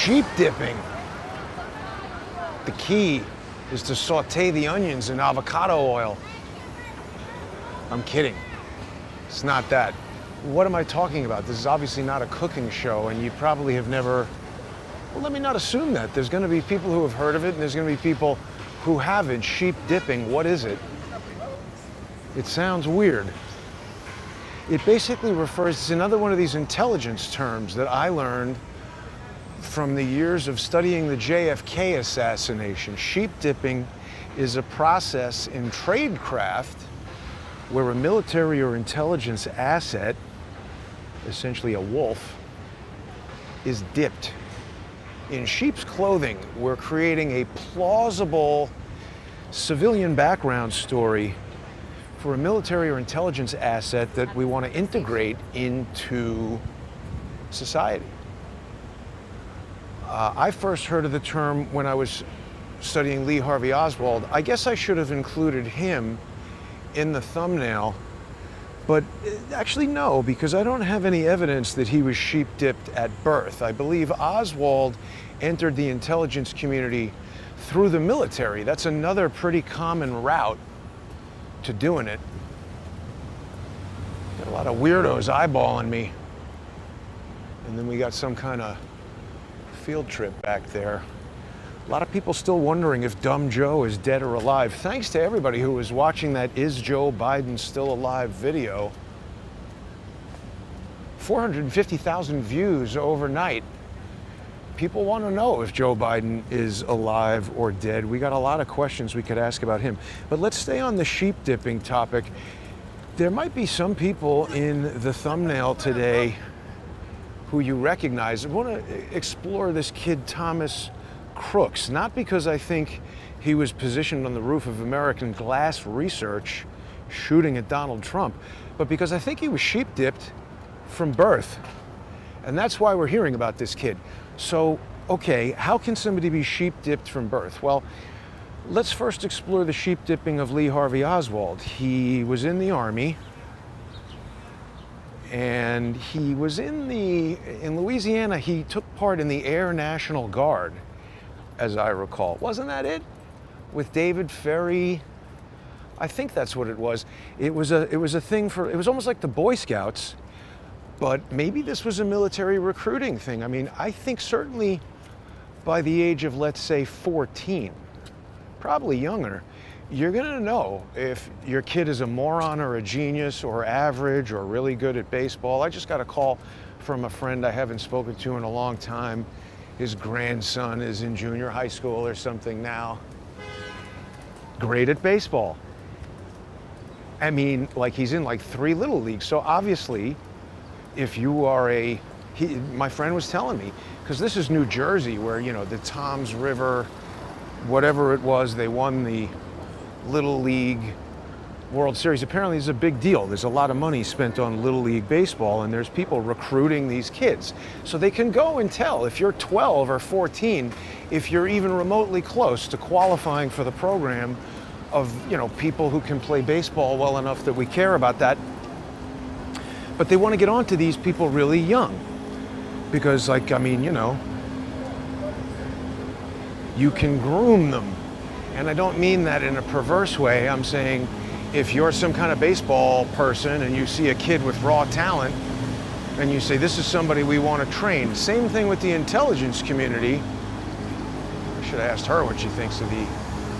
sheep dipping. The key is to saute the onions in avocado oil. I'm kidding. It's not that. What am I talking about? This is obviously not a cooking show, and you probably have never... Well, let me not assume that. There's going to be people who have heard of it, and there's going to be people who haven't. Sheep dipping, what is it? It sounds weird. It basically refers, it's another one of these intelligence terms that I learned from the years of studying the JFK assassination. Sheep dipping is a process in tradecraft where a military or intelligence asset, essentially a wolf, is dipped. In sheep's clothing, we're creating a plausible civilian background story for a military or intelligence asset that we want to integrate into society. I first heard of the term when I was studying Lee Harvey Oswald. I guess I should have included him in the thumbnail, but actually no, because I don't have any evidence that he was sheep dipped at birth. I believe Oswald entered the intelligence community through the military. That's another pretty common route to doing it. Got a lot of weirdos eyeballing me. And then we got some kind of field trip back there. A lot of people still wondering if Dumb Joe is dead or alive. Thanks to everybody who was watching that Is Joe Biden Still Alive video. 450,000 views overnight. People want to know if Joe Biden is alive or dead. We got a lot of questions we could ask about him. But let's stay on the sheep dipping topic. There might be some people in the thumbnail today who you recognize. I want to explore this kid, Thomas Crooks, not because I think he was positioned on the roof of American Glass Research shooting at Donald Trump, but because I think he was sheep dipped from birth. And that's why we're hearing about this kid. So, okay, how can somebody be sheep dipped from birth? Well, let's first explore the sheep dipping of Lee Harvey Oswald. He was in the Army, and he was in Louisiana, he took part in the Air National Guard, as I recall. Wasn't that it? With David Ferry? I think that's what it was. It was a thing for, it was almost like the Boy Scouts, but maybe this was a military recruiting thing. I mean, I think certainly by the age of, let's say, 14, probably younger, you're gonna know if your kid is a moron or a genius or average or really good at baseball. I just got a call from a friend I haven't spoken to in a long time. His grandson is in junior high school or something now. Great at baseball. I mean, like he's in like 3 little leagues. So obviously, if you are my friend was telling me, because this is New Jersey where, you know, the Toms River, whatever it was, they won the Little League World Series. Apparently it's a big deal. There's a lot of money spent on Little League baseball, and there's people recruiting these kids. So they can go and tell if you're 12 or 14, if you're even remotely close to qualifying for the program of, you know, people who can play baseball well enough that we care about that. But they want to get onto these people really young. Because, like, I mean, you know, you can groom them. And I don't mean that in a perverse way. I'm saying if you're some kind of baseball person and you see a kid with raw talent and you say, this is somebody we want to train. Same thing with the intelligence community. I should have asked her what she thinks of the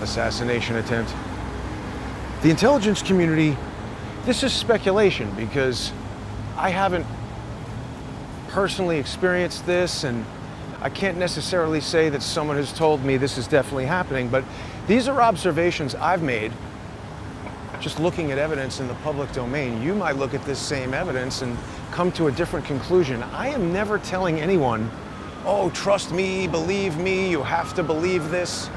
assassination attempt. The intelligence community, this is speculation because I haven't personally experienced this, and I can't necessarily say that someone has told me this is definitely happening, but these are observations I've made just looking at evidence in the public domain. You might look at this same evidence and come to a different conclusion. I am never telling anyone, oh, trust me, believe me, you have to believe this.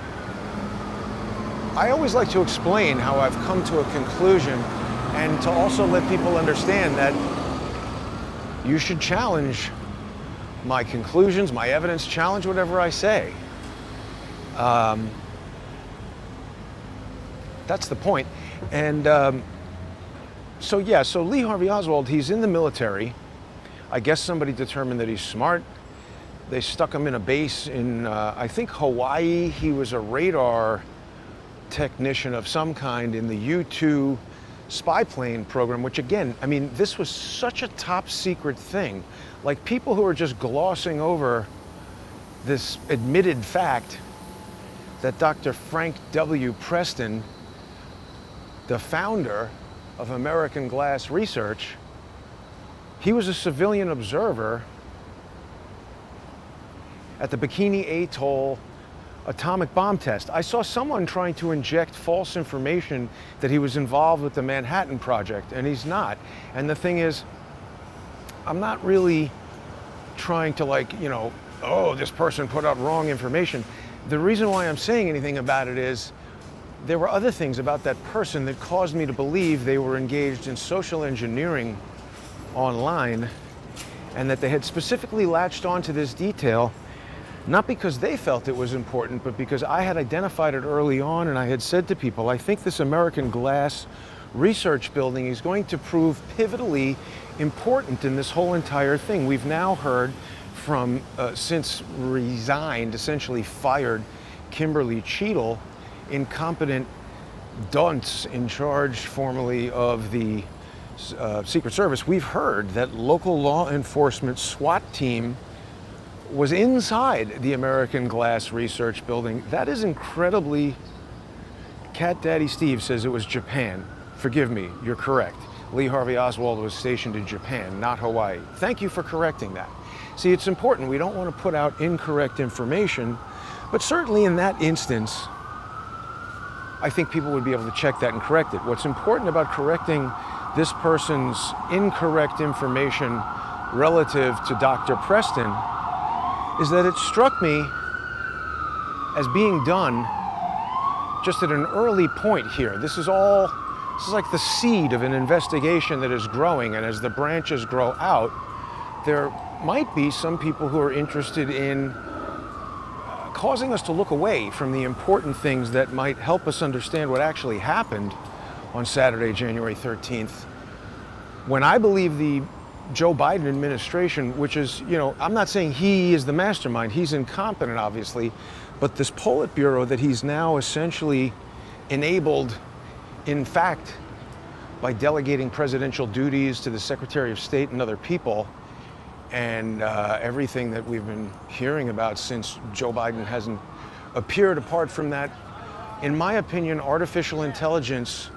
I always like to explain how I've come to a conclusion and to also let people understand that you should challenge my conclusions, my evidence, challenge whatever I say. That's the point. And so Lee Harvey Oswald, he's in the military. I guess somebody determined that he's smart, They stuck him in a base in, I think, Hawaii. He was a radar technician of some kind in the U-2 spy plane program, which again, I mean, this was such a top secret thing. Like, people who are just glossing over this admitted fact that Dr. Frank W. Preston, the founder of American Glass Research, he was a civilian observer at the Bikini Atoll atomic bomb test. I saw someone trying to inject false information that he was involved with the Manhattan Project, and he's not. And the thing is, I'm not really trying to, like, you know, oh, this person put out wrong information. The reason why I'm saying anything about it is there were other things about that person that caused me to believe they were engaged in social engineering online, and that they had specifically latched onto this detail, not because they felt it was important, but because I had identified it early on, and I had said to people, I think this American Glass Research building is going to prove pivotally important in this whole entire thing. We've now heard from, since resigned, essentially fired, Kimberly Cheadle, incompetent dunce in charge formerly of the Secret Service. We've heard that local law enforcement SWAT team was inside the American Glass Research building. That is incredibly... Cat Daddy Steve says it was Japan. Forgive me, you're correct. Lee Harvey Oswald was stationed in Japan, not Hawaii. Thank you for correcting that. See, it's important. We don't want to put out incorrect information, but certainly in that instance, I think people would be able to check that and correct it. What's important about correcting this person's incorrect information relative to Dr. Preston is that it struck me as being done just at an early point here. This is like the seed of an investigation that is growing, and as the branches grow out, there might be some people who are interested in causing us to look away from the important things that might help us understand what actually happened on Saturday, January 13th, when I believe the Joe Biden administration, which is, you know, I'm not saying he is the mastermind, he's incompetent, obviously, but this Politburo that he's now essentially enabled, in fact, by delegating presidential duties to the Secretary of State and other people, and everything that we've been hearing about since Joe Biden hasn't appeared apart from that, in my opinion, artificial intelligence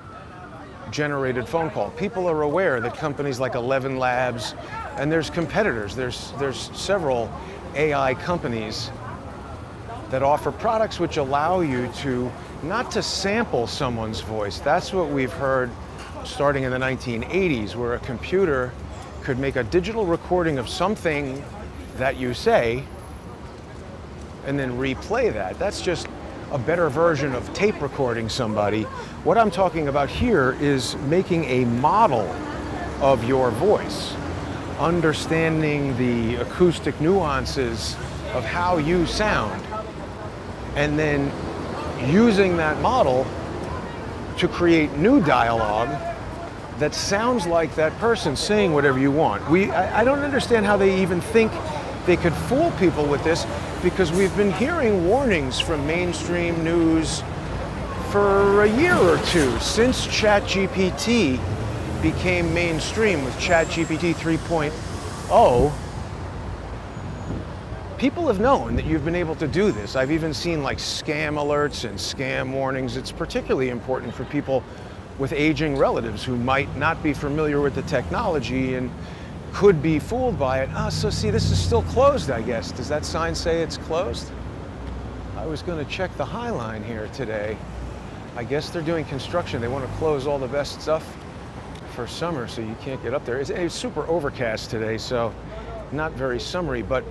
generated phone call. People are aware that companies like 11 Labs, and there's competitors, there's several AI companies that offer products which allow you to not to sample someone's voice. That's what we've heard starting in the 1980s, where a computer could make a digital recording of something that you say and then replay that. That's just a better version of tape recording somebody. What I'm talking about here is making a model of your voice, understanding the acoustic nuances of how you sound, and then using that model to create new dialogue that sounds like that person saying whatever you want. I don't understand how they even think they could fool people with this, because we've been hearing warnings from mainstream news for a year or two since ChatGPT became mainstream with ChatGPT 3.0. People have known that you've been able to do this. I've even seen like scam alerts and scam warnings. It's particularly important for people with aging relatives who might not be familiar with the technology and could be fooled by it. So see, this is still closed, I guess. Does that sign say it's closed? I was going to check the High Line here today. I guess they're doing construction. They want to close all the best stuff for summer, so you can't get up there. It's super overcast today, so not very summery, but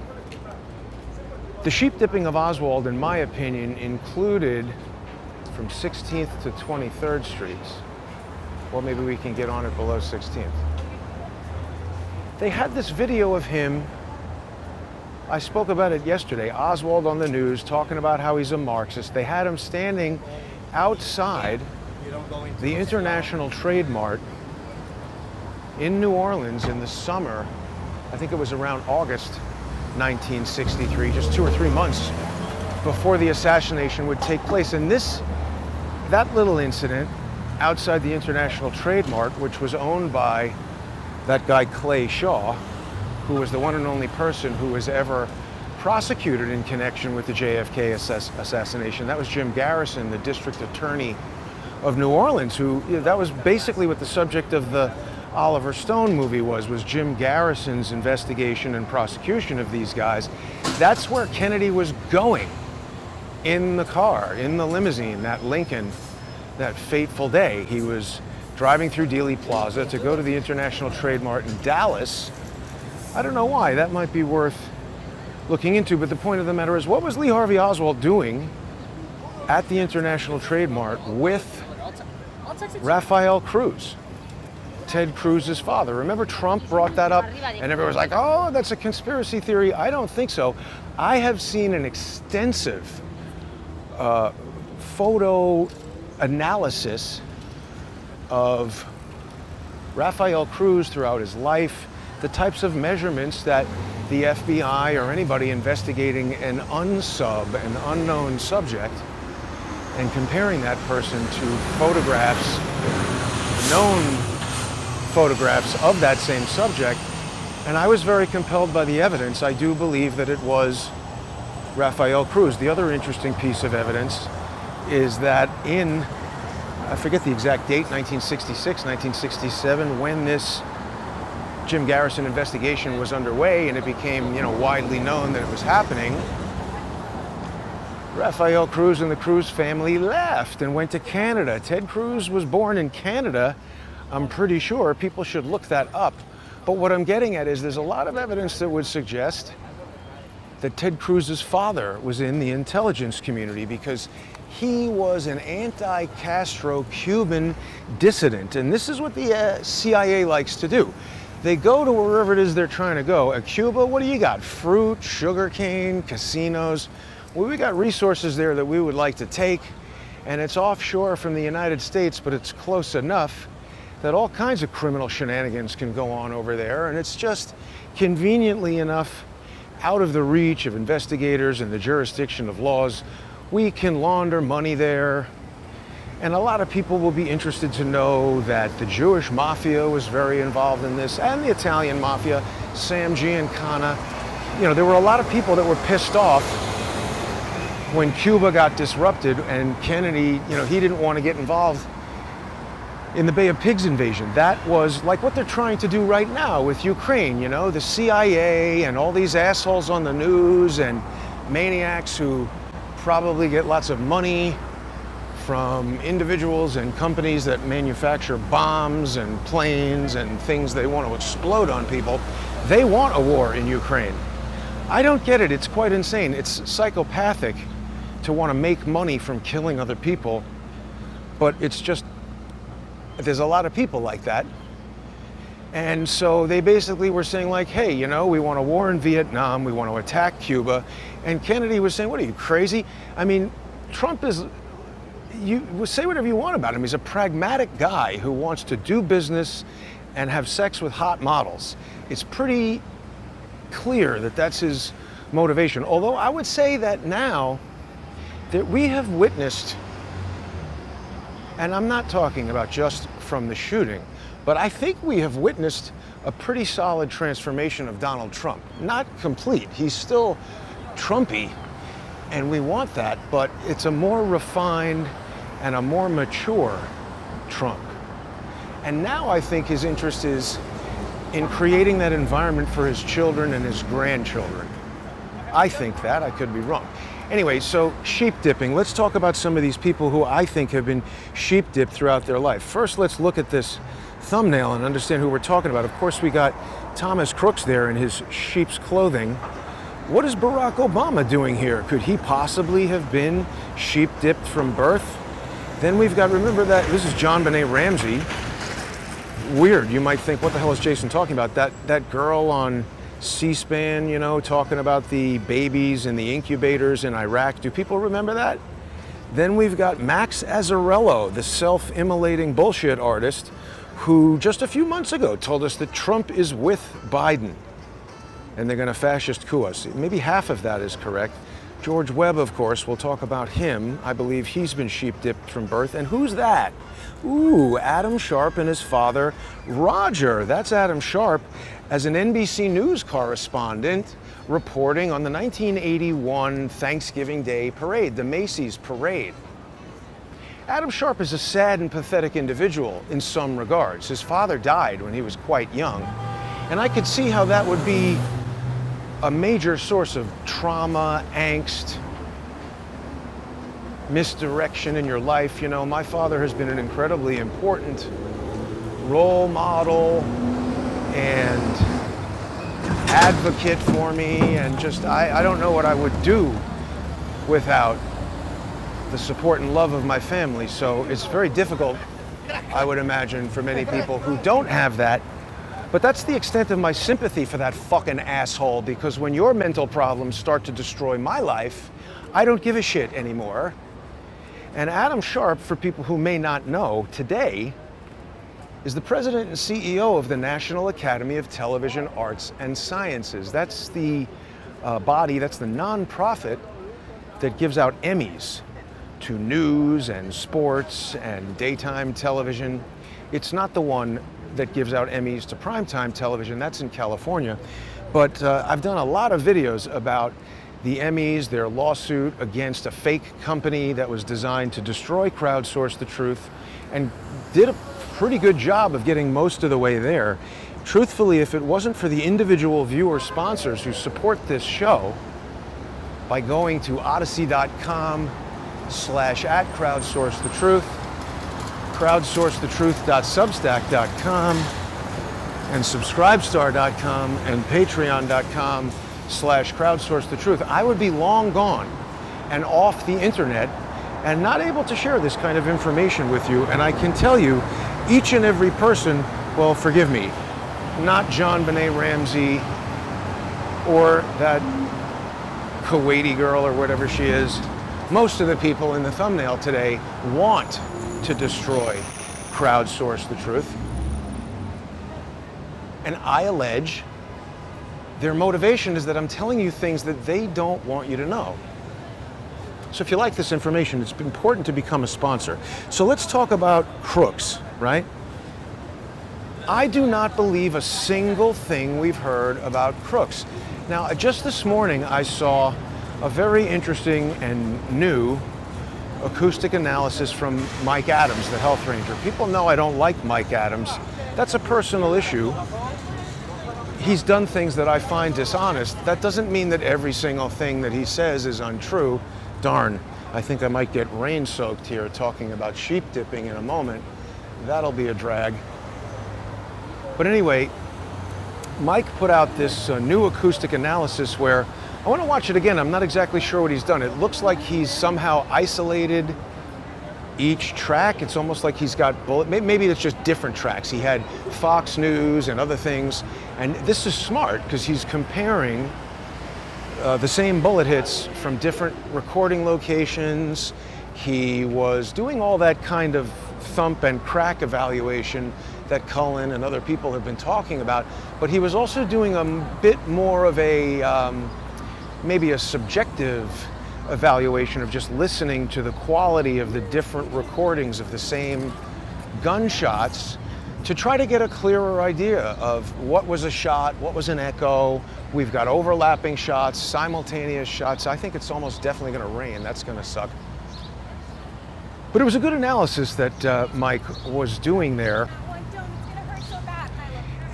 the sheep dipping of Oswald, in my opinion, included from 16th to 23rd Streets. Or maybe we can get on it below 16th. They had this video of him. I spoke about it yesterday. Oswald on the news talking about how he's a Marxist. They had him standing outside the International Trade Mart in New Orleans in the summer. I think it was around August 1963, just 2 or 3 months before the assassination would take place. And that little incident outside the International Trade Mart, which was owned by that guy Clay Shaw, who was the one and only person who was ever prosecuted in connection with the JFK assassination. That was Jim Garrison, the district attorney of New Orleans, that was basically what the subject of the Oliver Stone movie was Jim Garrison's investigation and prosecution of these guys. That's where Kennedy was going in the car, in the limousine, that Lincoln, that fateful day. He was driving through Dealey Plaza to go to the International Trade Mart in Dallas. I don't know why. That might be worth looking into, but the point of the matter is, what was Lee Harvey Oswald doing at the International Trade Mart with Rafael Cruz, Ted Cruz's father? Remember, Trump brought that up and everyone was like, oh, that's a conspiracy theory. I don't think so. I have seen an extensive photo analysis of Rafael Cruz throughout his life, the types of measurements that the FBI or anybody investigating an unknown subject, and comparing that person to photographs, known photographs of that same subject. And I was very compelled by the evidence. I do believe that it was Rafael Cruz. The other interesting piece of evidence is that in, I forget the exact date, 1966, 1967, when this Jim Garrison investigation was underway and it became, widely known that it was happening, Rafael Cruz and the Cruz family left and went to Canada. Ted Cruz was born in Canada, I'm pretty sure. People should look that up. But what I'm getting at is there's a lot of evidence that would suggest that Ted Cruz's father was in the intelligence community, because he was an anti-Castro Cuban dissident. And this is what the CIA likes to do. They go to wherever it is they're trying to go. At Cuba, what do you got? Fruit, sugarcane, casinos. Well, we got resources there that we would like to take, and it's offshore from the United States, but it's close enough that all kinds of criminal shenanigans can go on over there, and it's just conveniently enough out of the reach of investigators and the jurisdiction of laws. We can launder money there. And a lot of people will be interested to know that the Jewish mafia was very involved in this, and the Italian mafia, Sam Giancana. There were a lot of people that were pissed off when Cuba got disrupted, and Kennedy, he didn't want to get involved in the Bay of Pigs invasion. That was like what they're trying to do right now with Ukraine, the CIA and all these assholes on the news and maniacs who probably get lots of money from individuals and companies that manufacture bombs and planes and things they want to explode on people. They want a war in Ukraine. I don't get it. It's quite insane. It's psychopathic to want to make money from killing other people, but it's just, there's a lot of people like that. And so they basically were saying like, hey, we want a war in Vietnam, we want to attack Cuba. And Kennedy was saying, what are you, crazy? I mean, Trump is, you say whatever you want about him. He's a pragmatic guy who wants to do business and have sex with hot models. It's pretty clear that that's his motivation. Although I would say that now that we have witnessed, and I'm not talking about just from the shooting, but I think we have witnessed a pretty solid transformation of Donald Trump. Not complete, he's still Trumpy, and we want that, but it's a more refined and a more mature Trump. And now I think his interest is in creating that environment for his children and his grandchildren. I think that, I could be wrong. Anyway, so sheep dipping. Let's talk about some of these people who I think have been sheep dipped throughout their life. First, let's look at this thumbnail and understand who we're talking about. Of course, we got Thomas Crooks there in his sheep's clothing. What is Barack Obama doing here? Could he possibly have been sheep dipped from birth? Then we've got, remember that, this is John Benet Ramsey. Weird, you might think, what the hell is Jason talking about? That girl on C-SPAN, talking about the babies and the incubators in Iraq. Do people remember that? Then we've got Max Azzarello, the self-immolating bullshit artist, who just a few months ago told us that Trump is with Biden. and they're going to fascist coup us. Maybe half of that is correct. George Webb, of course, we'll talk about him. I believe he's been sheep-dipped from birth. And who's that? Ooh, Adam Sharp and his father, Roger. That's Adam Sharp as an NBC News correspondent reporting on the 1981 Thanksgiving Day parade, the Macy's parade. Adam Sharp is a sad and pathetic individual in some regards. His father died when he was quite young, and I could see how that would be a major source of trauma, angst, misdirection in your life. You know, my father has been an incredibly important role model and advocate for me, and just, I don't know what I would do without the support and love of my family. So it's very difficult, I would imagine, for many people who don't have that. But that's the extent of my sympathy for that fucking asshole, because when your mental problems start to destroy my life, I don't give a shit anymore. And Adam Sharp, for people who may not know, today is the president and CEO of the National Academy of Television Arts and Sciences. That's the body, that's the nonprofit that gives out Emmys to news and sports and daytime television. It's not the one that gives out Emmys to primetime television. That's in California. But I've done a lot of videos about the Emmys, their lawsuit against a fake company that was designed to destroy Crowdsource the Truth, and did a pretty good job of getting most of the way there. Truthfully, if it wasn't for the individual viewer sponsors who support this show by going to odyssey.com/@crowdsourcethetruth, crowdsourcethetruth.substack.com, and subscribestar.com and patreon.com/crowdsourcethetruth, I would be long gone and off the internet and not able to share this kind of information with you. And I can tell you, each and every person, well, forgive me, not John Benet Ramsey or that Kuwaiti girl or whatever she is, most of the people in the thumbnail today want to destroy Crowdsource the Truth. And I allege their motivation is that I'm telling you things that they don't want you to know. So if you like this information, it's important to become a sponsor. So let's talk about Crooks, right? I do not believe a single thing we've heard about Crooks. Now, just this morning, I saw a very interesting and new acoustic analysis from Mike Adams, the health ranger. People know I don't like Mike Adams. That's a personal issue. He's done things that I find dishonest. That doesn't mean that every single thing that he says is untrue. Darn, I think I might get rain-soaked here talking about sheep dipping in a moment. That'll be a drag. But anyway, Mike put out this new acoustic analysis where, I want to watch it again. I'm not exactly sure what he's done. It looks like he's somehow isolated each track. It's almost like he's got maybe it's just different tracks. He had Fox News and other things. And this is smart because he's comparing the same bullet hits from different recording locations. He was doing all that kind of thump and crack evaluation that Cullen and other people have been talking about. But he was also doing a bit more of a maybe a subjective evaluation of just listening to the quality of the different recordings of the same gunshots to try to get a clearer idea of what was a shot, what was an echo. We've got overlapping shots, simultaneous shots. I think it's almost definitely going to rain. That's going to suck. But it was a good analysis that Mike was doing there.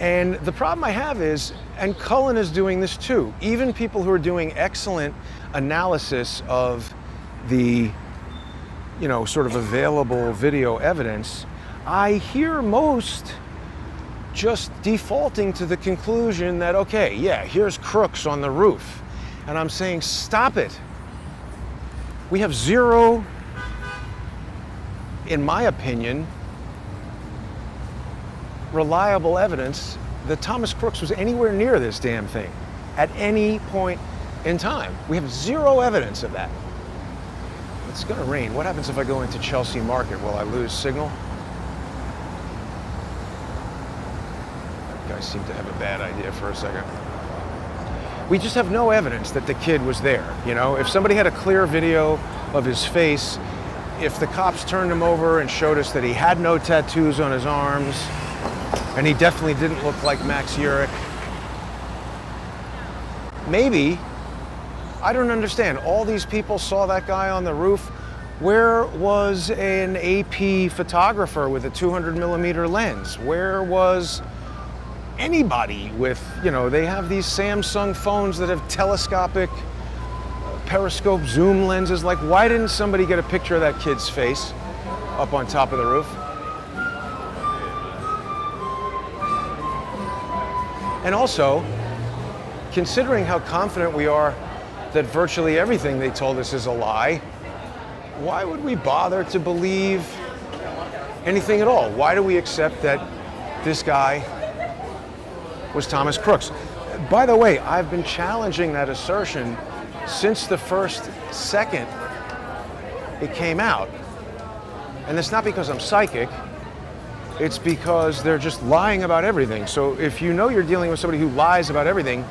And the problem I have is, and Cullen is doing this too, even people who are doing excellent analysis of the, sort of available video evidence, I hear most just defaulting to the conclusion that, okay, yeah, here's Crooks on the roof. And I'm saying, stop it. We have zero, in my opinion, reliable evidence that Thomas Crooks was anywhere near this damn thing at any point in time. We have zero evidence of that. It's gonna rain. What happens if I go into Chelsea Market? Will I lose signal? That guy seemed to have a bad idea for a second. We just have no evidence that the kid was there. You know, if somebody had a clear video of his face, if the cops turned him over and showed us that he had no tattoos on his arms, and he definitely didn't look like Max Urich, maybe, I don't understand. All these people saw that guy on the roof. Where was an AP photographer with a 200mm lens? Where was anybody with, you know, they have these Samsung phones that have telescopic periscope zoom lenses. Like, why didn't somebody get a picture of that kid's face up on top of the roof? And also, considering how confident we are that virtually everything they told us is a lie, why would we bother to believe anything at all? Why do we accept that this guy was Thomas Crooks? By the way, I've been challenging that assertion since the first second it came out. And it's not because I'm psychic, it's because they're just lying about everything. So if you know you're dealing with somebody who lies about everything,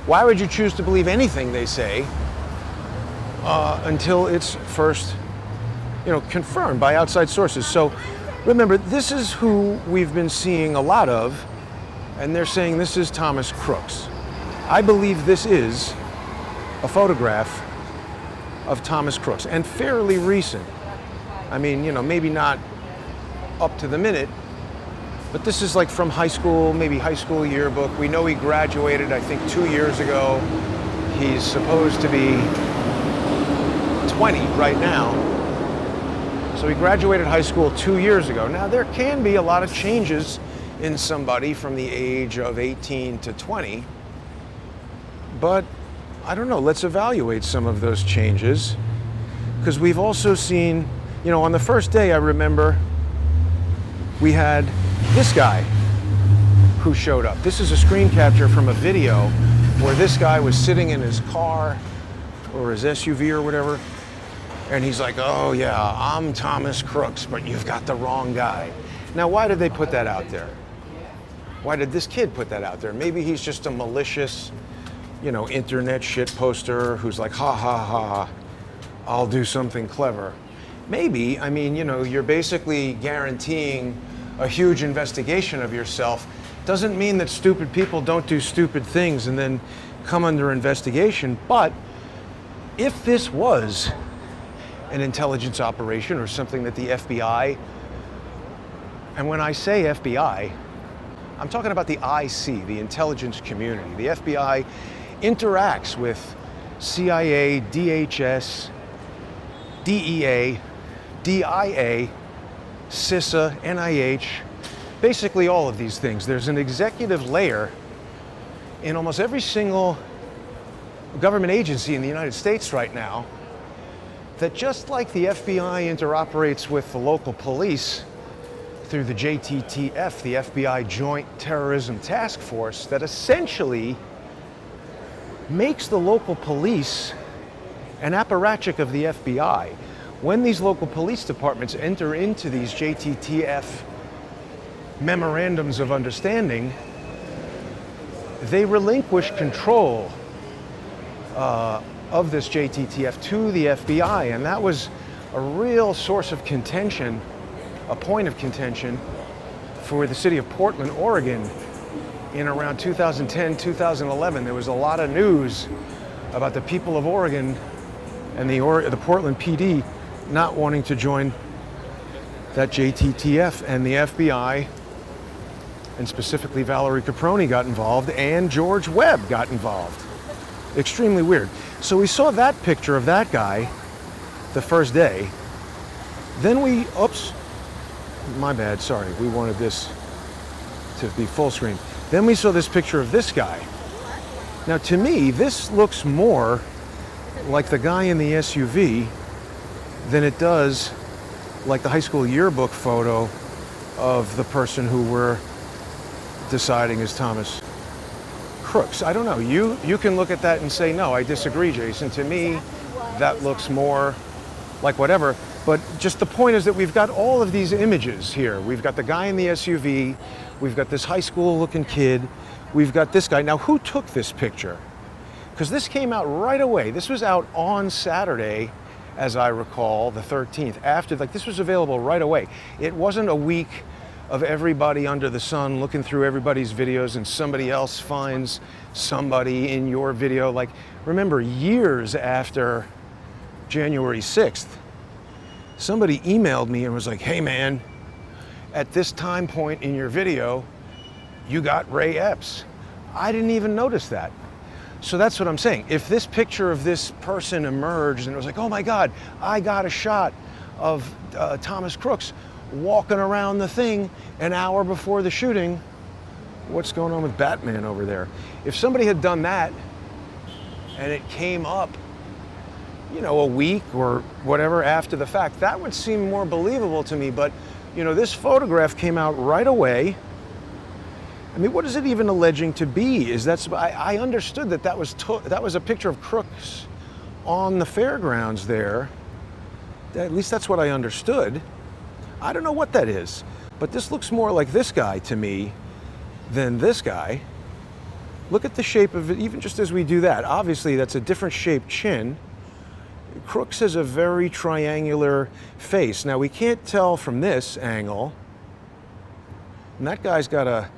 why would you choose to believe anything they say until it's first, you know, confirmed by outside sources? So remember, this is who we've been seeing a lot of, and they're saying this is Thomas Crooks. I believe this is a photograph of Thomas Crooks, and fairly recent. I mean, you know, maybe not up to the minute, but this is like from high school, maybe high school yearbook. We know he graduated, I think, 2 years ago. He's supposed to be 20 right now. So he graduated high school 2 years ago. Now, there can be a lot of changes in somebody from the age of 18 to 20, but I don't know, let's evaluate some of those changes, because we've also seen, you know, on the first day, I remember we had this guy who showed up. This is a screen capture from a video where this guy was sitting in his car or his SUV or whatever, and he's like, oh yeah, I'm Thomas Crooks, but you've got the wrong guy. Now, why did they put that out there? Why did this kid put that out there? Maybe he's just a malicious, you know, internet shit poster who's like, ha ha ha, I'll do something clever. Maybe, I mean, you know, you're basically guaranteeing a huge investigation of yourself. Doesn't mean that stupid people don't do stupid things and then come under investigation, but if this was an intelligence operation or something that the FBI, and when I say FBI, I'm talking about the IC, the intelligence community. The FBI interacts with CIA, DHS, DEA, DIA, CISA, NIH, basically all of these things. There's an executive layer in almost every single government agency in the United States right now that, just like the FBI interoperates with the local police through the JTTF, the FBI Joint Terrorism Task Force, that essentially makes the local police an apparatchik of the FBI. When these local police departments enter into these JTTF memorandums of understanding, they relinquish control of this JTTF to the FBI, and that was a real source of contention, a point of contention for the city of Portland, Oregon in around 2010, 2011. There was a lot of news about the people of Oregon and the Portland PD not wanting to join that JTTF, and the FBI, and specifically Valerie Caproni, got involved, and George Webb got involved. Extremely weird. So we saw that picture of that guy the first day. Then we, oops, my bad, sorry, we wanted this to be full screen. Then we saw this picture of this guy. Now, to me, this looks more like the guy in the SUV than it does like the high school yearbook photo of the person who we're deciding is Thomas Crooks. I don't know. You can look at that and say, no, I disagree, Jason. To me, that looks more like whatever. But just the point is that we've got all of these images here. We've got the guy in the SUV. We've got this high school looking kid. We've got this guy. Now, who took this picture? because this came out right away. This was out on Saturday, as I recall, the 13th. After, like, this was available right away. It wasn't a week of everybody under the sun looking through everybody's videos and somebody else finds somebody in your video. Like, remember, years after January 6th, somebody emailed me and was like, hey man, at this time point in your video, you got Ray Epps. I didn't even notice that. So that's what I'm saying. If this picture of this person emerged and it was like, oh my God, I got a shot of Thomas Crooks walking around the thing an hour before the shooting, what's going on with Batman over there? If somebody had done that and it came up, you know, a week or whatever after the fact, that would seem more believable to me. But, you know, this photograph came out right away. I mean, what is it even alleging to be? I understood that that was a picture of Crooks on the fairgrounds there. At least that's what I understood. I don't know what that is, but this looks more like this guy to me than this guy. Look at the shape of it, even just as we do that. Obviously, that's a different shaped chin. Crooks has a very triangular face. Now, we can't tell from this angle, and that guy's got a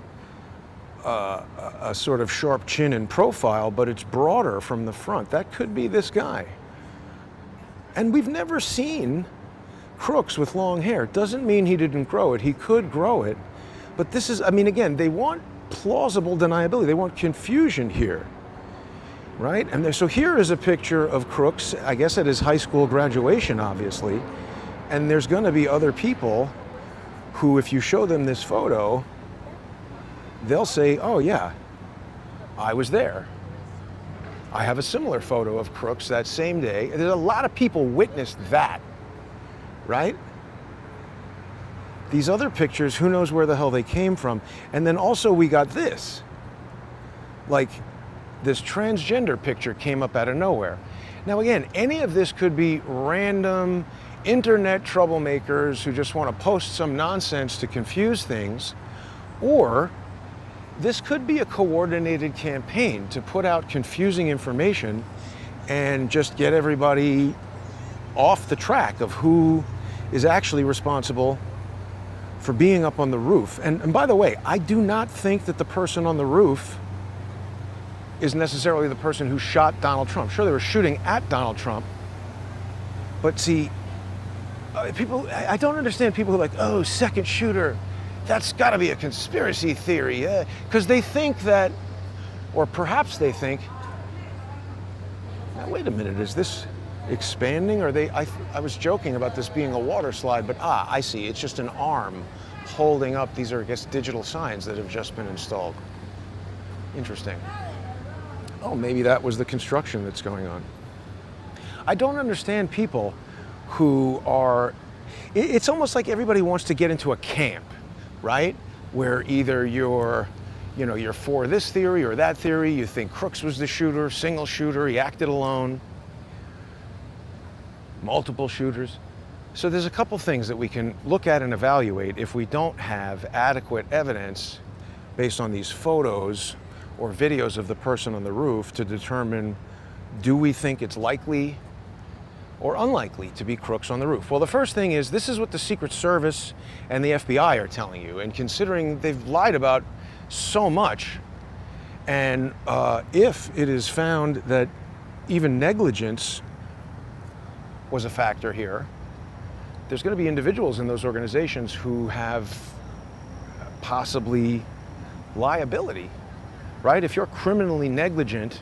sort of sharp chin in profile, but it's broader from the front. That could be this guy. And we've never seen Crooks with long hair. Doesn't mean he didn't grow it. He could grow it. But this is, I mean, again, they want plausible deniability. They want confusion here, right? And so here is a picture of Crooks, I guess at his high school graduation, obviously. And there's going to be other people who, if you show them this photo, they'll say, oh yeah, I was there. I have a similar photo of Crooks that same day. There's a lot of people witnessed that, right? These other pictures, who knows where the hell they came from. And then also we got this. Like, this transgender picture came up out of nowhere. Now again, any of this could be random internet troublemakers who just want to post some nonsense to confuse things, or this could be a coordinated campaign to put out confusing information and just get everybody off the track of who is actually responsible for being up on the roof. And by the way, I do not think that the person on the roof is necessarily the person who shot Donald Trump. Sure, they were shooting at Donald Trump, but see, people, I don't understand people who are like, oh, second shooter, that's got to be a conspiracy theory, because they think that, or perhaps they think, now wait a minute, is this expanding? Or I was joking about this being a water slide, but I see, it's just an arm holding up. These are, I guess, digital signs that have just been installed. Interesting. Oh, maybe that was the construction that's going on. I don't understand people who are, it's almost like everybody wants to get into a camp, right? Where either you're for this theory or that theory, you think Crooks was the shooter, single shooter, he acted alone, multiple shooters. So there's a couple things that we can look at and evaluate if we don't have adequate evidence based on these photos or videos of the person on the roof to determine, do we think it's likely or unlikely to be Crooks on the roof? Well, the first thing is, this is what the Secret Service and the FBI are telling you. And considering they've lied about so much, and if it is found that even negligence was a factor here, there's going to be individuals in those organizations who have possibly liability, right? If you're criminally negligent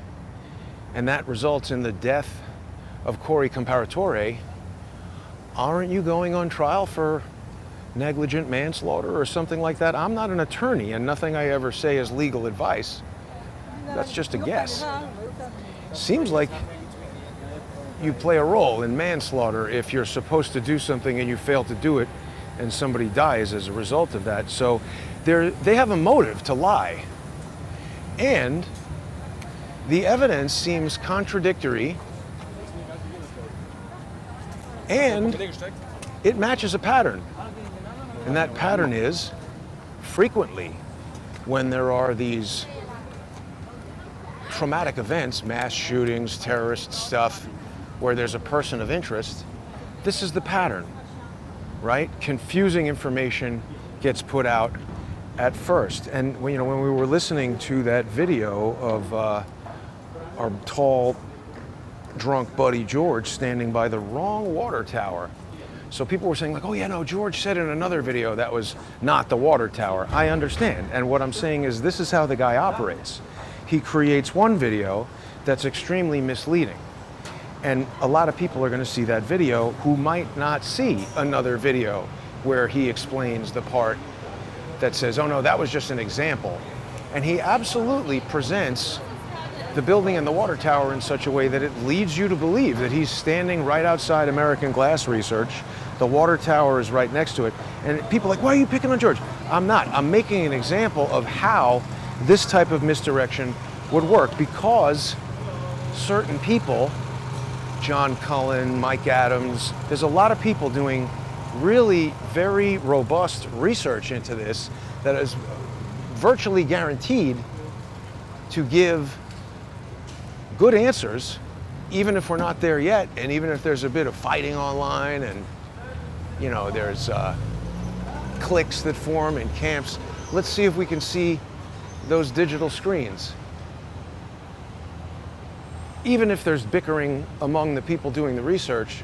and that results in the death of Corey Comparatore, aren't you going on trial for negligent manslaughter or something like that? I'm not an attorney, and nothing I ever say is legal advice. That's just a guess. Seems like you play a role in manslaughter if you're supposed to do something and you fail to do it and somebody dies as a result of that. So they have a motive to lie. And the evidence seems contradictory, and it matches a pattern. And that pattern is, frequently, when there are these traumatic events, mass shootings, terrorist stuff, where there's a person of interest, this is the pattern, right? Confusing information gets put out at first. And when we were listening to that video of our tall, drunk buddy George standing by the wrong water tower. So people were saying like, oh yeah, no, George said in another video that was not the water tower. I understand. And what I'm saying is this is how the guy operates. He creates one video that's extremely misleading. And a lot of people are going to see that video who might not see another video where he explains the part that says, oh no, that was just an example. And he absolutely presents the building and the water tower in such a way that it leads you to believe that he's standing right outside American Glass Research. The water tower is right next to it. And people are like, why are you picking on George? I'm not. I'm making an example of how this type of misdirection would work, because certain people, John Cullen, Mike Adams, there's a lot of people doing really very robust research into this that is virtually guaranteed to give good answers, even if we're not there yet, and even if there's a bit of fighting online and there's cliques that form in camps. Let's see if we can see those digital screens. Even if there's bickering among the people doing the research,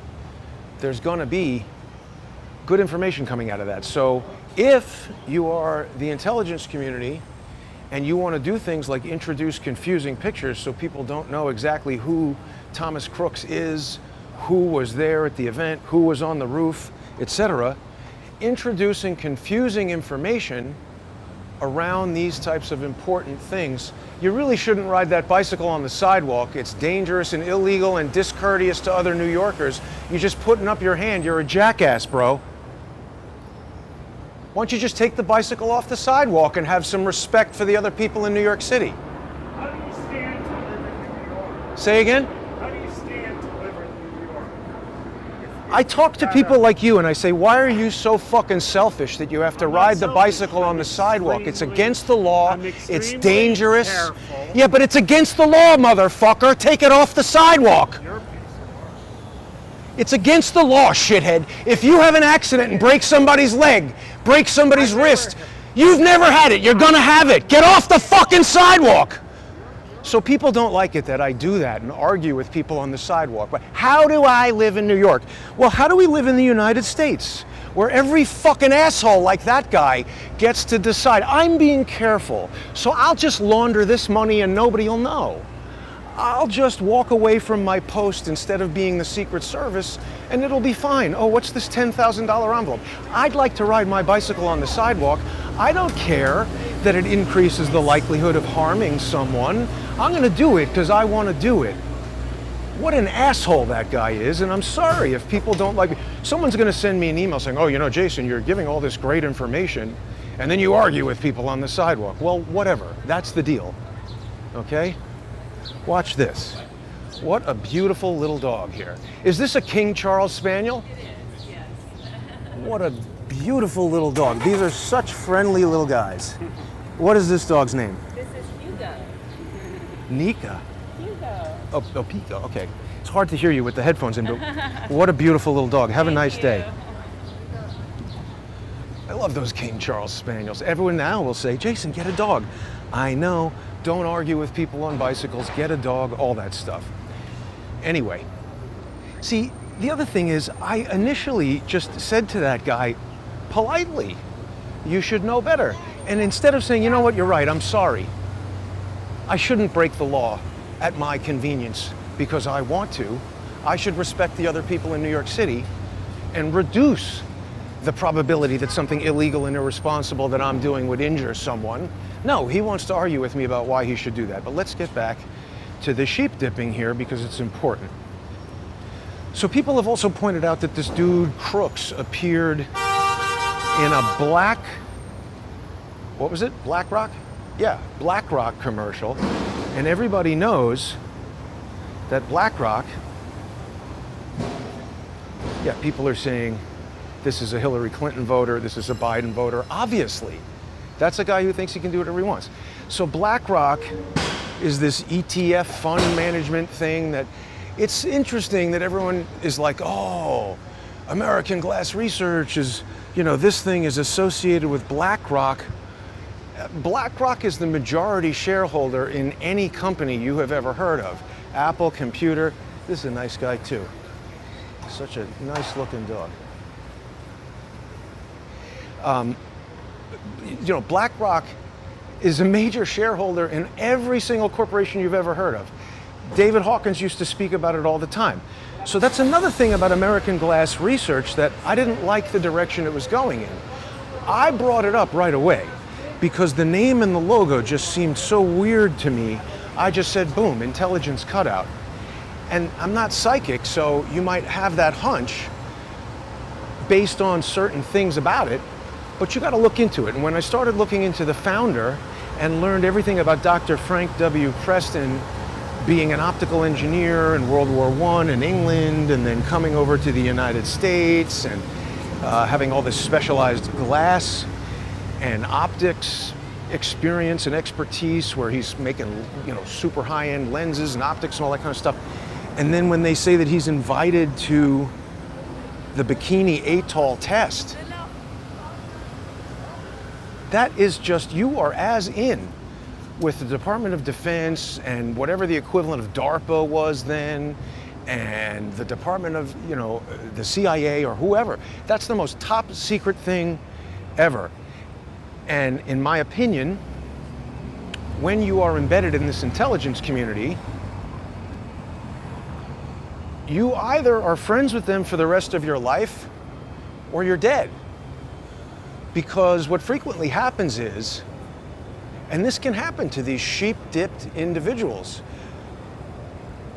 there's going to be good information coming out of that. So if you are the intelligence community and you want to do things like introduce confusing pictures so people don't know exactly who Thomas Crooks is, who was there at the event, who was on the roof, etc., introducing confusing information around these types of important things. You really shouldn't ride that bicycle on the sidewalk. It's dangerous and illegal and discourteous to other New Yorkers. You're just putting up your hand. You're a jackass, bro. Why don't you just take the bicycle off the sidewalk and have some respect for the other people in New York City? How do you stand to live in New York? Say again? How do you stand to live in New York? I talk to people like you and I say, why are you so fucking selfish that you have to ride the bicycle on the sidewalk? It's against the law. It's dangerous. Careful. Yeah, but it's against the law, motherfucker. Take it off the sidewalk. You're a piece of work. It's against the law, shithead. If you have an accident and break somebody's leg, break somebody's wrist, you've never had it. You're gonna have it. Get off the fucking sidewalk. So people don't like it that I do that and argue with people on the sidewalk. But how do I live in New York? Well, how do we live in the United States, where every fucking asshole like that guy gets to decide, I'm being careful, so I'll just launder this money and nobody will know. I'll just walk away from my post instead of being the Secret Service and it'll be fine. Oh, what's this $10,000 envelope? I'd like to ride my bicycle on the sidewalk. I don't care that it increases the likelihood of harming someone. I'm gonna do it because I want to do it. What an asshole that guy is, and I'm sorry if people don't like me. Someone's gonna send me an email saying, oh, Jason, you're giving all this great information, and then you argue with people on the sidewalk. Well, whatever, that's the deal, okay? Watch this. What a beautiful little dog here. Is this a King Charles Spaniel? It is, yes. What a beautiful little dog. These are such friendly little guys. What is this dog's name? This is Hugo. Nika. Hugo. Oh, Pico, okay. It's hard to hear you with the headphones in, but what a beautiful little dog. Have a nice day. I love those King Charles Spaniels. Everyone now will say, Jason, get a dog. I know, don't argue with people on bicycles, get a dog, all that stuff. Anyway, see, the other thing is, I initially just said to that guy, politely, you should know better. And instead of saying, you know what, you're right, I'm sorry. I shouldn't break the law at my convenience because I want to. I should respect the other people in New York City and reduce the probability that something illegal and irresponsible that I'm doing would injure someone. No, he wants to argue with me about why he should do that. But let's get back to the sheep dipping here because it's important. So people have also pointed out that this dude Crooks appeared in a what was it? BlackRock? Yeah, BlackRock commercial. And everybody knows that BlackRock, yeah, people are saying this is a Hillary Clinton voter, this is a Biden voter. Obviously, that's a guy who thinks he can do whatever he wants. So BlackRock is this ETF fund management thing that it's interesting that everyone is like, oh, American Glass Research is, this thing is associated with BlackRock. BlackRock is the majority shareholder in any company you have ever heard of. Apple, Computer. This is a nice guy too. Such a nice looking dog. BlackRock is a major shareholder in every single corporation you've ever heard of. David Hawkins used to speak about it all the time. So that's another thing about American Glass Research that I didn't like the direction it was going in. I brought it up right away because the name and the logo just seemed so weird to me. I just said, boom, intelligence cutout. And I'm not psychic, so you might have that hunch based on certain things about it, but you got to look into it. And when I started looking into the founder and learned everything about Dr. Frank W. Preston being an optical engineer in World War I in England and then coming over to the United States and having all this specialized glass and optics experience and expertise where he's making, super high-end lenses and optics and all that kind of stuff. And then when they say that he's invited to the Bikini Atoll test, that is just, you are as in with the Department of Defense and whatever the equivalent of DARPA was then, and the Department of, the CIA or whoever. That's the most top secret thing ever. And in my opinion, when you are embedded in this intelligence community, you either are friends with them for the rest of your life or you're dead. Because what frequently happens is, and this can happen to these sheep-dipped individuals.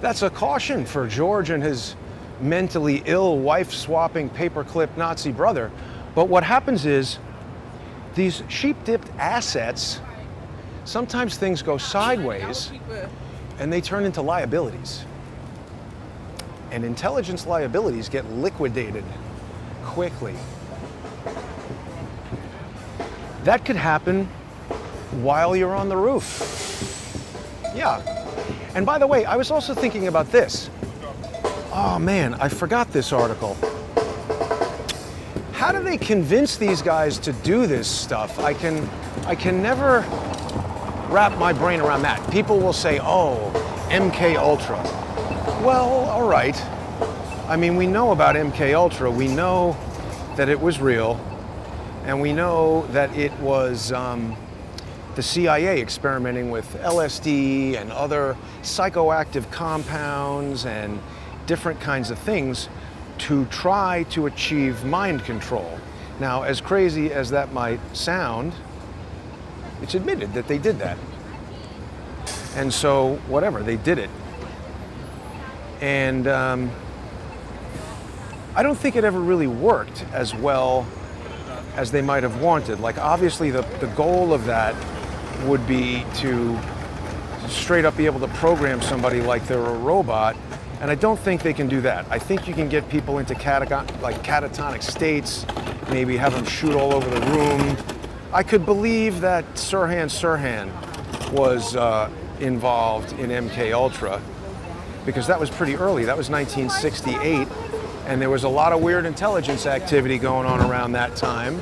That's a caution for George and his mentally ill, wife-swapping, paperclip Nazi brother. But what happens is, these sheep-dipped assets, sometimes things go sideways and they turn into liabilities. And intelligence liabilities get liquidated quickly. That could happen while you're on the roof. Yeah. And by the way, I was also thinking about this. Oh man, I forgot this article. How do they convince these guys to do this stuff? I can never wrap my brain around that. People will say, oh, MK Ultra. Well, all right. I mean, we know about MK Ultra. We know that it was real. And we know that it was the CIA experimenting with LSD and other psychoactive compounds and different kinds of things to try to achieve mind control. Now, as crazy as that might sound, it's admitted that they did that. And so, whatever, they did it. And I don't think it ever really worked as well as they might have wanted. Like, obviously, the goal of that would be to straight up be able to program somebody like they're a robot, and I don't think they can do that. I think you can get people into catatonic states, maybe have them shoot all over the room. I could believe that Sirhan was involved in MK Ultra, because that was pretty early. That was 1968. And there was a lot of weird intelligence activity going on around that time.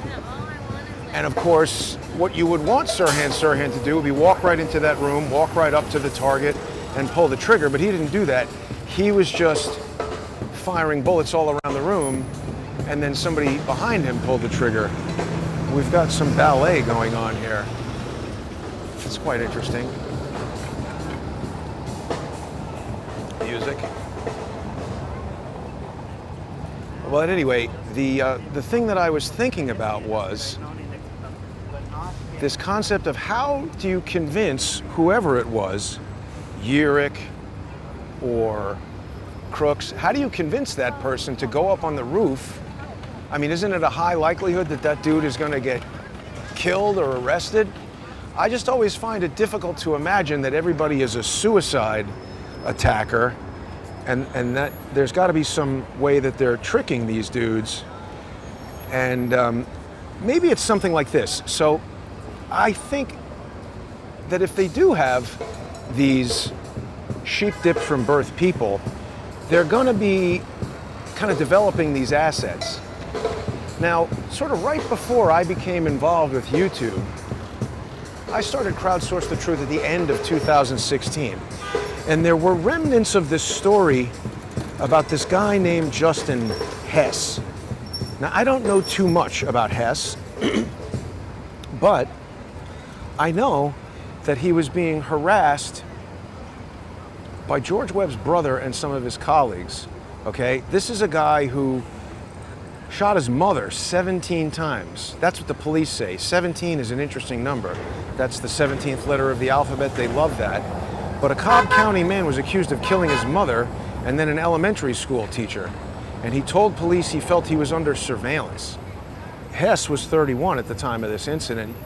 And of course, what you would want Sirhan to do would be walk right into that room, walk right up to the target, and pull the trigger. But he didn't do that. He was just firing bullets all around the room, and then somebody behind him pulled the trigger. We've got some ballet going on here. It's quite interesting. Music. Well, anyway, the thing that I was thinking about was this concept of how do you convince whoever it was, Yerrick or Crooks, how do you convince that person to go up on the roof? I mean, isn't it a high likelihood that that dude is going to get killed or arrested? I just always find it difficult to imagine that everybody is a suicide attacker, and that there's got to be some way that they're tricking these dudes. And maybe it's something like this. So I think that if they do have these sheep dipped from birth people, they're going to be kind of developing these assets. Now, sort of right before I became involved with YouTube, I started Crowdsource the Truth at the end of 2016. And there were remnants of this story about this guy named Justin Hess. Now, I don't know too much about Hess, but I know that he was being harassed by George Webb's brother and some of his colleagues, okay? This is a guy who shot his mother 17 times. That's what the police say. 17 is an interesting number. That's the 17th letter of the alphabet. They love that. But a Cobb County man was accused of killing his mother and then an elementary school teacher. And he told police he felt he was under surveillance. Hess was 31 at the time of this incident.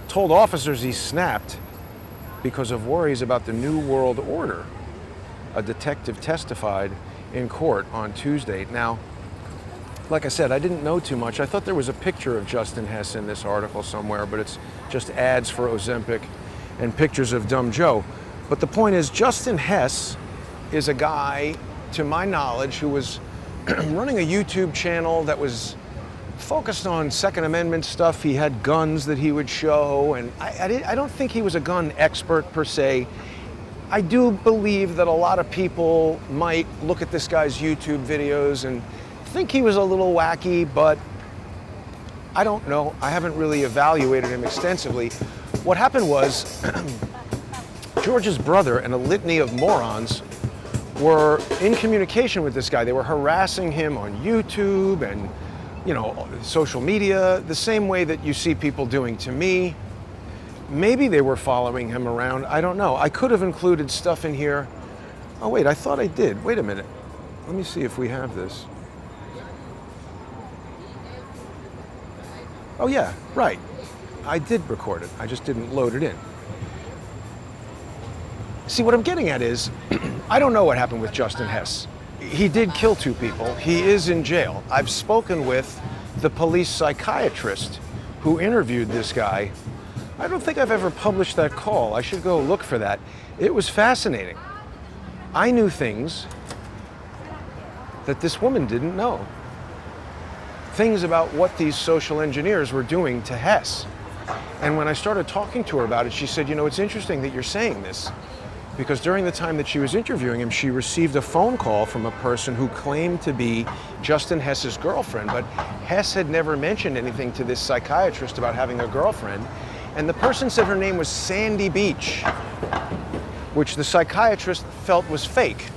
Told officers he snapped because of worries about the New World Order. A detective testified in court on Tuesday. Now, like I said, I didn't know too much. I thought there was a picture of Justin Hess in this article somewhere, but it's just ads for Ozempic and pictures of Dumb Joe. But the point is, Justin Hess is a guy, to my knowledge, who was running a YouTube channel that was focused on Second Amendment stuff. He had guns that he would show, and I don't think he was a gun expert per se. I do believe that a lot of people might look at this guy's YouTube videos and think he was a little wacky, but I don't know. I haven't really evaluated him extensively. What happened was George's brother and a litany of morons were in communication with this guy. They were harassing him on YouTube and, you know, social media, the same way that you see people doing to me. Maybe they were following him around. I don't know. I could have included stuff in here. Oh, wait, I thought I did. Wait a minute. Let me see if we have this. Oh, yeah, right. I did record it. I just didn't load it in. See, what I'm getting at is, I don't know what happened with Justin Hess. He did kill 2 people. He is in jail. I've spoken with the police psychiatrist who interviewed this guy. I don't think I've ever published that call. I should go look for that. It was fascinating. I knew things that this woman didn't know. Things about what these social engineers were doing to Hess. And when I started talking to her about it, she said, you know, it's interesting that you're saying this, because during the time that she was interviewing him, she received a phone call from a person who claimed to be Justin Hess's girlfriend, but Hess had never mentioned anything to this psychiatrist about having a girlfriend. And the person said her name was Sandy Beach, which the psychiatrist felt was fake.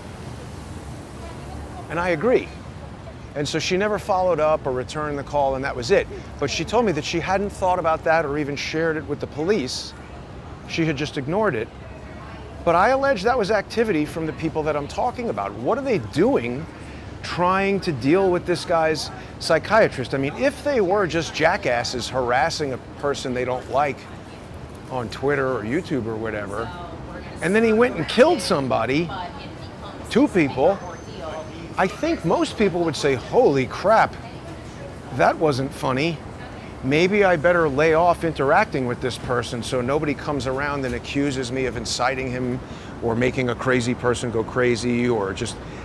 And I agree. And so she never followed up or returned the call, and that was it. But she told me that she hadn't thought about that or even shared it with the police. She had just ignored it. But I allege that was activity from the people that I'm talking about. What are they doing trying to deal with this guy's psychiatrist? I mean, if they were just jackasses harassing a person they don't like on Twitter or YouTube or whatever, and then he went and killed somebody, 2 people, I think most people would say, holy crap, that wasn't funny. Maybe I better lay off interacting with this person so nobody comes around and accuses me of inciting him or making a crazy person go crazy, or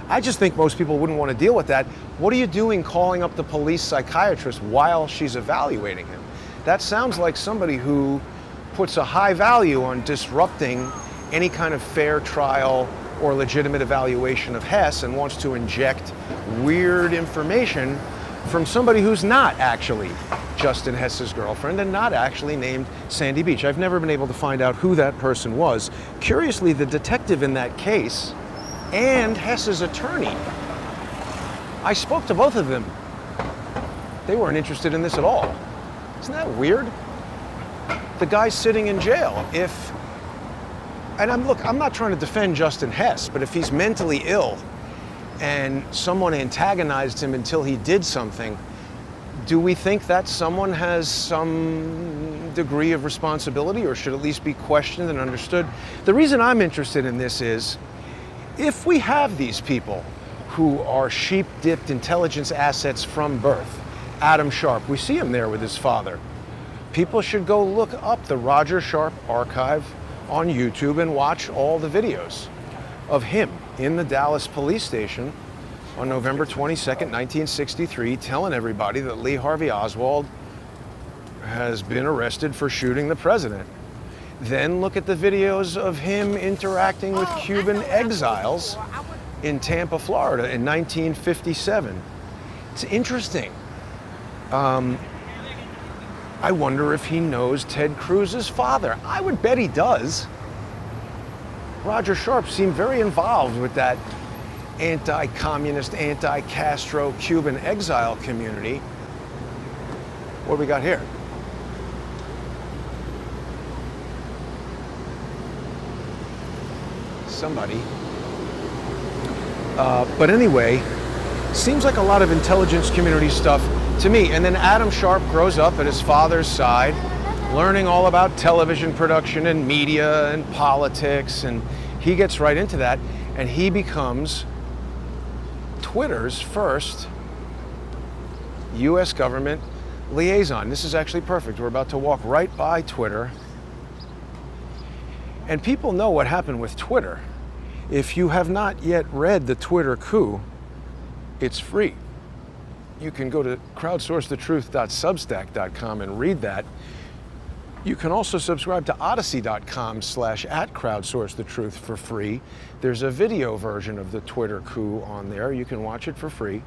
I just think most people wouldn't want to deal with that. What are you doing calling up the police psychiatrist while she's evaluating him? That sounds like somebody who puts a high value on disrupting any kind of fair trial or legitimate evaluation of Hess and wants to inject weird information from somebody who's not actually Justin Hess's girlfriend and not actually named Sandy Beach. I've never been able to find out who that person was. Curiously, the detective in that case and Hess's attorney, I spoke to both of them. They weren't interested in this at all. Isn't that weird? The guy's sitting in jail. I'm not trying to defend Justin Hess, but if he's mentally ill and someone antagonized him until he did something, do we think that someone has some degree of responsibility or should at least be questioned and understood? The reason I'm interested in this is, if we have these people who are sheep-dipped intelligence assets from birth, Adam Sharp, we see him there with his father. People should go look up the Roger Sharp archive on YouTube and watch all the videos of him in the Dallas police station on November 22nd, 1963, telling everybody that Lee Harvey Oswald has been arrested for shooting the president. Then look at the videos of him interacting with Cuban exiles in Tampa, Florida in 1957. It's interesting. I wonder if he knows Ted Cruz's father. I would bet he does. Roger Sharp seemed very involved with that anti-communist, anti-Castro Cuban exile community. What do we got here? Somebody. But anyway, seems like a lot of intelligence community stuff to me. And then Adam Sharp grows up at his father's side, learning all about television production and media and politics, and he gets right into that, and he becomes Twitter's first U.S. government liaison. This is actually perfect. We're about to walk right by Twitter. And people know what happened with Twitter. If you have not yet read The Twitter Coup, it's free. You can go to crowdsourcethetruth.substack.com and read that. You can also subscribe to odyssey.com/@crowdsourcethetruth for free. There's a video version of the Twitter Coup on there. You can watch it for free.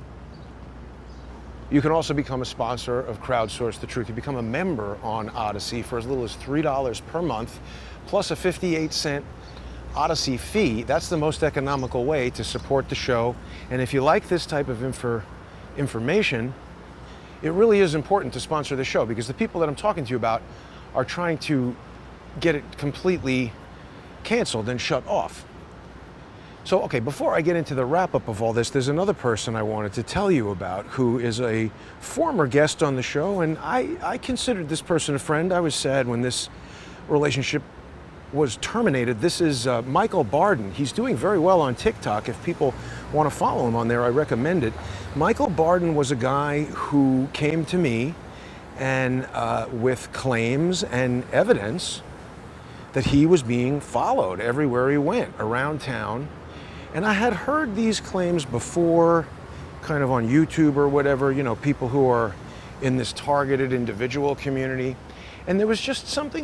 You can also become a sponsor of Crowdsource the Truth. You become a member on Odyssey for as little as $3 per month, plus a 58-cent Odyssey fee. That's the most economical way to support the show. And if you like this type of information, it really is important to sponsor the show, because the people that I'm talking to you about are trying to get it completely canceled and shut off. So, okay, before I get into the wrap-up of all this, there's another person I wanted to tell you about who is a former guest on the show, and I considered this person a friend. I was sad when this relationship was terminated. This is Michael Barden. He's doing very well on TikTok. If people want to follow him on there, I recommend it. Michael Barden was a guy who came to me and with claims and evidence that he was being followed everywhere he went around town. And I had heard these claims before, kind of on YouTube or whatever, you know, people who are in this targeted individual community. And there was just something